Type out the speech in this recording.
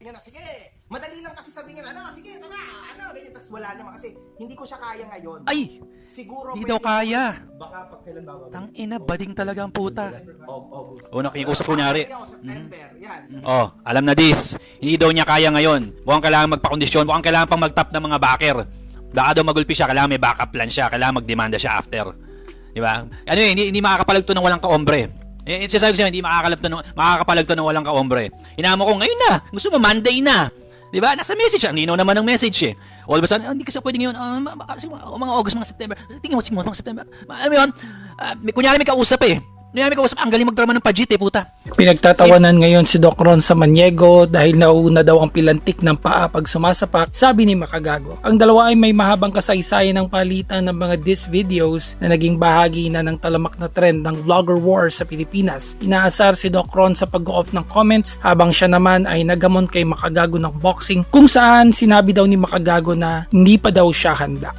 Yan na, sige. Madali lang kasi sabihin, sige, tara, ganyan. Tapos wala naman kasi hindi ko siya kaya ngayon. Ay! Siguro Di daw kaya. Baka pag kailan ba? Tangina, bading talaga ang puta. August. O, nakikusap kunyari. September, yan. Oh, alam na this. Hindi daw niya kaya ngayon. Mukhang kailangan magpakondisyon. Mukhang kailangan pang mag-top ng mga backer. Baka daw magulpi siya. Kailangan may backup plan siya. Kailangan magdemanda siya after. Di ba? Ano yun, hindi makakapalag to ng walang kaombre. Sasabi ko siya, hindi makakapalag to ng walang kaombre. Hinamo ko, ngayon na. Gusto mo, Monday na. Di ba? Nasa message. Ang linaw naman ng message eh. All of a sudden, hindi kasi pwede ngayon. Mga August, mga September. Tingin mo, mga September. Alam mo yun? Kunyari may kausap eh. Ang galing magdrama ng pajit eh, puta. Pinagtatawanan ngayon si Doc Ron Samaniego dahil nauuna daw ang pilantik ng paa pag sumasapak, sabi ni Makagago. Ang dalawa ay may mahabang kasaysayan ng palitan ng mga diss videos na naging bahagi na ng talamak na trend ng vlogger war sa Pilipinas. Inaasar si Doc Ron sa pag-off ng comments habang siya naman ay nagamon kay Makagago ng boxing kung saan sinabi daw ni Makagago na hindi pa daw siya handa.